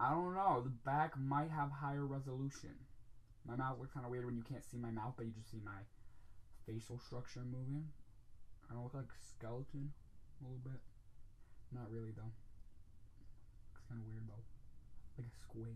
I don't know. The back might have higher resolution. My mouth looks kind of weird when you can't see my mouth, but you just see my facial structure moving. I don't look like a skeleton a little bit. Not really though. It's kind of weird though, like a squid.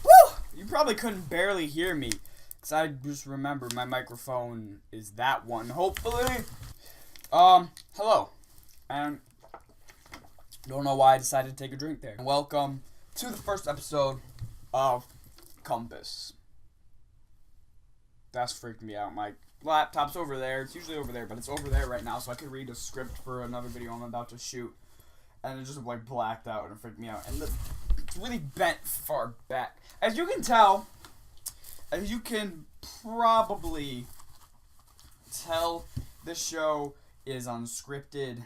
Woo! You probably couldn't barely hear me, because I just remembered my microphone is that one, hopefully. Hello. And don't know why I decided to take a drink there. Welcome to the first episode of Compass. That's freaked me out. My laptop's over there. It's usually over there, but it's over there right now, so I could read a script for another video I'm about to shoot. And it just like blacked out and it freaked me out. And it's really bent far back. As you can tell, as you can probably tell, this show is unscripted.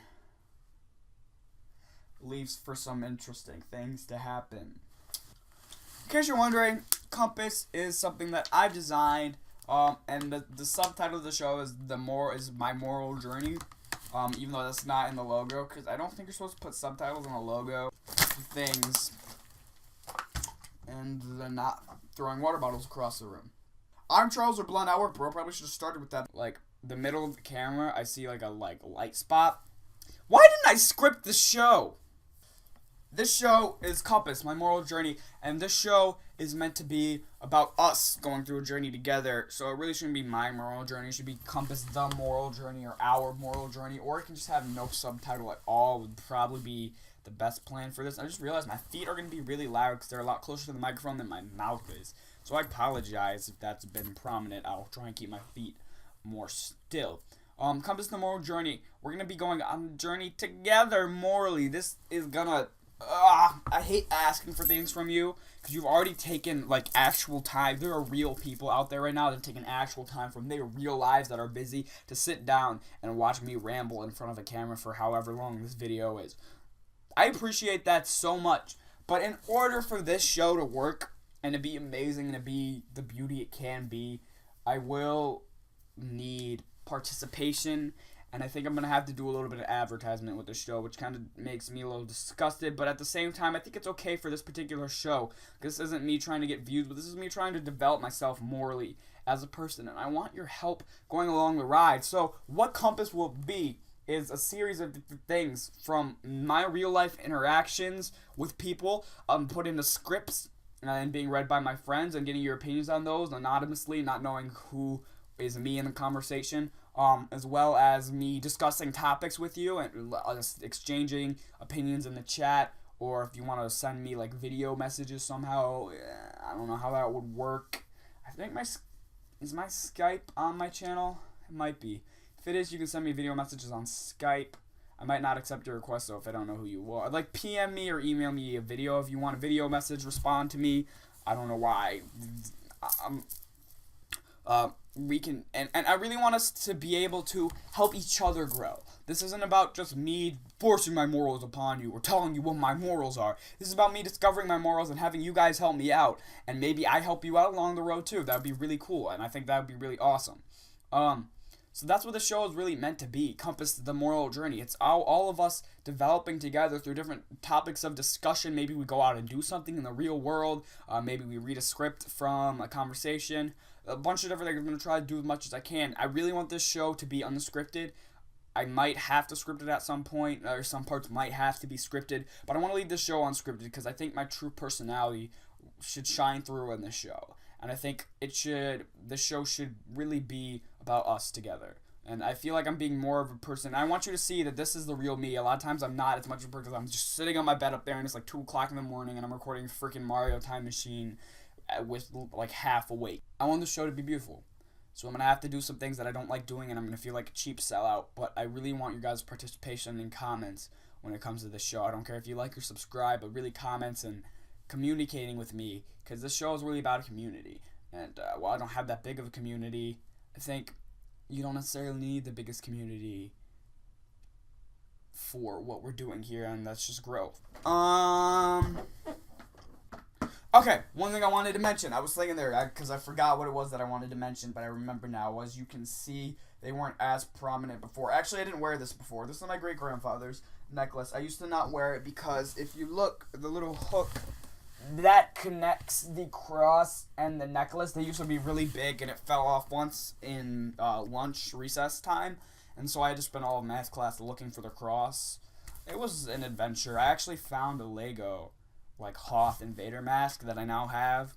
Leaves for some interesting things to happen. In case you're wondering, Compass is something that I designed. And the subtitle of the show is my moral journey. Even though that's not in the logo, because I don't think you're supposed to put subtitles in a logo. Things. And then not throwing water bottles across the room. I'm Charles or Blunt Hour, bro. Probably should have started with that. Like, the middle of the camera, I see like a light spot. Why didn't I script the show? This show is Compass, my moral journey, and this show is meant to be about us going through a journey together, so it really shouldn't be my moral journey. It should be Compass, the moral journey, or our moral journey, or it can just have no subtitle at all. Would probably be the best plan for this. I just realized my feet are going to be really loud because they're a lot closer to the microphone than my mouth is, so I apologize if that's been prominent. I'll try and keep my feet more still. Compass, the moral journey. We're going to be going on a journey together morally. This is gonna... I hate asking for things from you because you've already taken like actual time. There are real people out there right now that have taken actual time from their real lives that are busy to sit down and watch me ramble in front of a camera for however long this video is. I appreciate that so much, but in order for this show to work and to be amazing and to be the beauty it can be, I will need participation. And I think I'm going to have to do a little bit of advertisement with the show, which kind of makes me a little disgusted. But at the same time, I think it's okay for this particular show. This isn't me trying to get views, but this is me trying to develop myself morally as a person. And I want your help going along the ride. So what Compass will be is a series of different things from my real life interactions with people, put into scripts and being read by my friends and getting your opinions on those anonymously, not knowing who is me in the conversation. As well as me discussing topics with you and exchanging opinions in the chat, or if you want to send me like video messages somehow. I don't know how that would work. I think is my Skype on my channel? It might be. If it is, you can send me video messages on Skype. I might not accept your request though if I don't know who you are. Like PM me or email me a video if you want a video message. Respond to me. I don't know why. We can, and I really want us to be able to help each other grow. This isn't about just me forcing my morals upon you or telling you what my morals are. This is about me discovering my morals and having you guys help me out, and maybe I help you out along the road too. That would be really cool, and I think that would be really awesome. So that's what the show is really meant to be. Compass, the moral journey. It's all of us developing together through different topics of discussion. Maybe we go out and do something in the real world. Maybe we read a script from a conversation. A bunch of different things. I'm going to try to do as much as I can. I really want this show to be unscripted. I might have to script it at some point, or some parts might have to be scripted, but I want to leave this show unscripted because I think my true personality should shine through in this show. And I think the show should really be about us together. And I feel like I'm being more of a person. I want you to see that this is the real me. A lot of times I'm not as much of a person. I'm just sitting on my bed up there and it's like 2 o'clock in the morning and I'm recording freaking Mario Time Machine with like half awake. I want the show to be beautiful. So I'm going to have to do some things that I don't like doing and I'm going to feel like a cheap sellout. But I really want your guys' participation and comments when it comes to this show. I don't care if you like or subscribe, but really comments and communicating with me, because this show is really about a community. And while I don't have that big of a community, I think you don't necessarily need the biggest community for what we're doing here, and that's just growth. Okay, one thing I wanted to mention. I was thinking there, because I forgot what it was that I wanted to mention, but I remember now. As you can see, they weren't as prominent before. Actually, I didn't wear this before. This is my great-grandfather's necklace. I used to not wear it because if you look, the little hook that connects the cross and the necklace, they used to be really big, and it fell off once in lunch recess time. And so I had to spend all of math class looking for the cross. It was an adventure. I actually found a Lego like Hoth and Vader mask that I now have,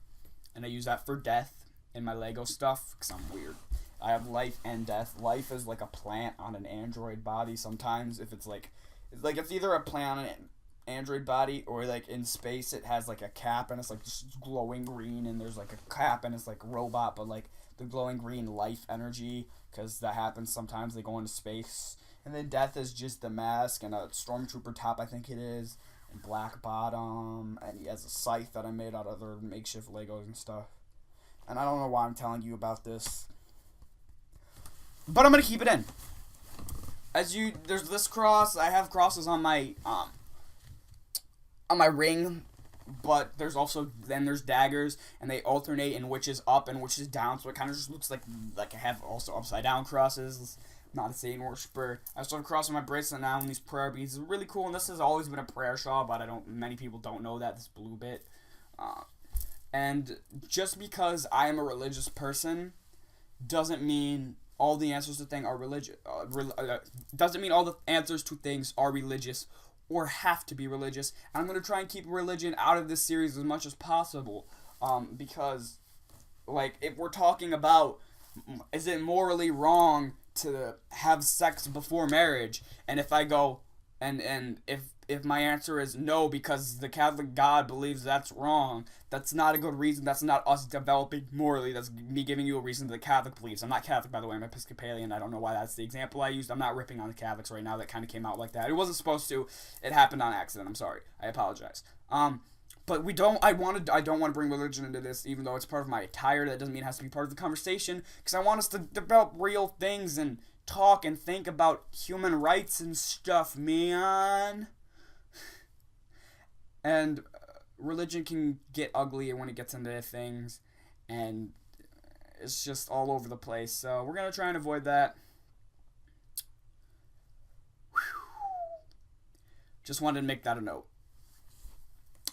and I use that for death in my Lego stuff because I'm weird. I have life and death. Life is like a plant on an android body. Sometimes if it's it's either a plant on an android body or like in space it has like a cap and it's like just glowing green, and there's like a cap and it's like robot, but like the glowing green life energy, because that happens sometimes. They go into space. And then death is just the mask and a stormtrooper top, I think it is. Black bottom, and he has a scythe that I made out of other makeshift Legos and stuff. And I don't know why I'm telling you about this, but I'm gonna keep it in. There's this cross. I have crosses on my ring, but there's there's daggers, and they alternate in which is up and which is down. So it kind of just looks like I have also upside down crosses. Not a Satan worshiper. I started crossing my bracelet now in these prayer beads. It's really cool, and this has always been a prayer shawl, but many people don't know that, this blue bit. And just because I am a religious person doesn't mean all the answers to things are religious. Doesn't mean all the answers to things are religious or have to be religious. And I'm going to try and keep religion out of this series as much as possible, because, like, if we're talking about, is it morally wrong to have sex before marriage, and if I go and if my answer is no because the Catholic God believes that's wrong, that's not a good reason. That's not us developing morally. That's me giving you a reason the Catholic believes. I'm not Catholic, by the way. I'm Episcopalian. I don't know why that's the example I used. I'm not ripping on the Catholics right now. That kind of came out like that. It wasn't supposed to. It happened on accident. I'm sorry. I apologize. But I don't want to bring religion into this, even though it's part of my attire. That doesn't mean it has to be part of the conversation, because I want us to develop real things and talk and think about human rights and stuff, man. And religion can get ugly when it gets into things, and it's just all over the place. So we're gonna try and avoid that. Just wanted to make that a note.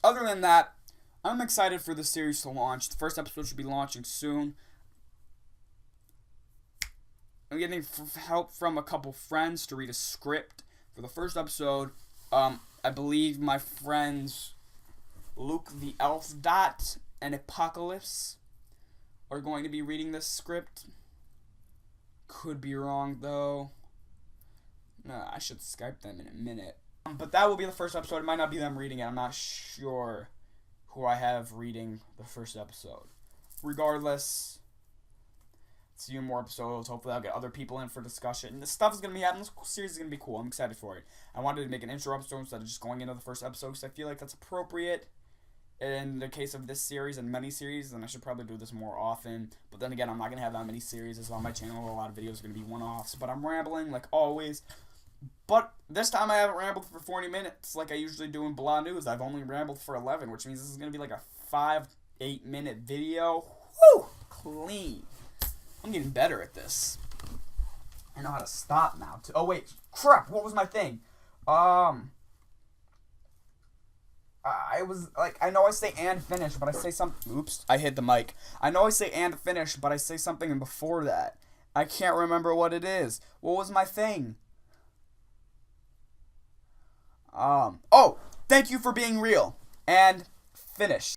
Other than that, I'm excited for this series to launch. The first episode should be launching soon. I'm getting help from a couple friends to read a script for the first episode. I believe my friends Luke the Elf Dot and Apocalypse are going to be reading this script. Could be wrong, though. No, I should Skype them in a minute. But that will be the first episode. It might not be them reading it. I'm not sure who I have reading the first episode. Regardless, it's a few more episodes. Hopefully I'll get other people in for discussion. This stuff is going to be happening. This series is going to be cool. I'm excited for it. I wanted to make an intro episode instead of just going into the first episode, because I feel like that's appropriate in the case of this series and many series, and I should probably do this more often. But then again, I'm not going to have that many series on my channel. A lot of videos are going to be one-offs. But I'm rambling like always. But this time I haven't rambled for 40 minutes like I usually do in Blah News. I've only rambled for 11, which means this is going to be like a 5-8 minute video. Woo! Clean. I'm getting better at this. I know how to stop now, too. Oh, wait. Crap. What was my thing? I was, like, I know I say and finish, but I say something. Oops. I hit the mic. I know I say and finish, but I say something before that. I can't remember what it is. What was my thing? Oh, thank you for being real. And finish.